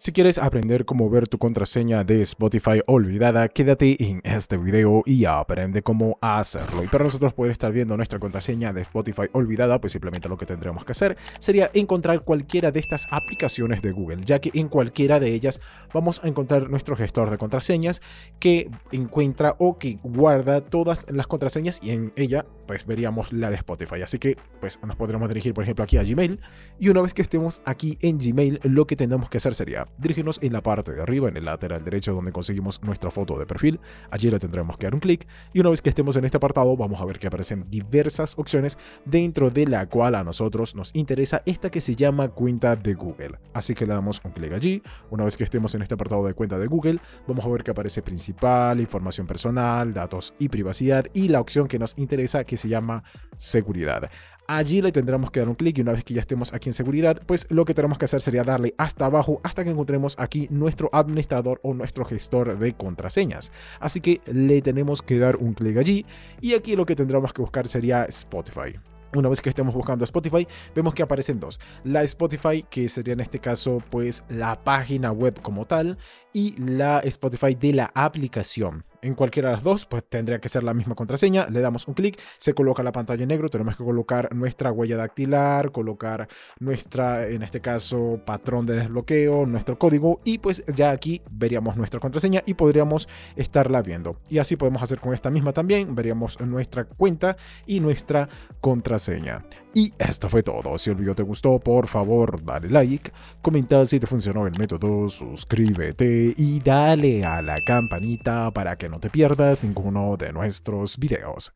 Si quieres aprender cómo ver tu contraseña de Spotify olvidada, quédate en este video y aprende cómo hacerlo. Y para nosotros poder estar viendo nuestra contraseña de Spotify olvidada, pues simplemente lo que tendremos que hacer sería encontrar cualquiera de estas aplicaciones de Google, ya que en cualquiera de ellas vamos a encontrar nuestro gestor de contraseñas que encuentra o que guarda todas las contraseñas y en ella pues veríamos la de Spotify. Así que pues nos podremos dirigir por ejemplo aquí a Gmail y una vez que estemos aquí en Gmail lo que tendremos que hacer sería dirigirnos en la parte de arriba, en el lateral derecho donde conseguimos nuestra foto de perfil. Allí le tendremos que dar un clic y una vez que estemos en este apartado vamos a ver que aparecen diversas opciones dentro de la cual a nosotros nos interesa esta que se llama cuenta de Google. Así que le damos un clic allí. Una vez que estemos en este apartado de cuenta de Google vamos a ver que aparece principal, información personal, datos y privacidad y la opción que nos interesa que se llama seguridad. Allí le tendremos que dar un clic y una vez que ya estemos aquí en seguridad, pues lo que tenemos que hacer sería darle hasta abajo hasta que encontremos aquí nuestro administrador o nuestro gestor de contraseñas. Así que le tenemos que dar un clic allí y aquí lo que tendremos que buscar sería Spotify. Una vez que estemos buscando Spotify, vemos que aparecen dos. La Spotify, que sería en este caso pues la página web como tal, y la Spotify de la aplicación. En cualquiera de las dos, pues tendría que ser la misma contraseña. Le damos un clic, se coloca la pantalla en negro. Tenemos que colocar nuestra huella dactilar, colocar nuestra, en este caso, patrón de desbloqueo, nuestro código. Y pues ya aquí veríamos nuestra contraseña y podríamos estarla viendo. Y así podemos hacer con esta misma también. Veríamos nuestra cuenta y nuestra contraseña. Y esto fue todo. Si el video te gustó, por favor, dale like, comenta si te funcionó el método, suscríbete y dale a la campanita para que no te pierdas ninguno de nuestros videos.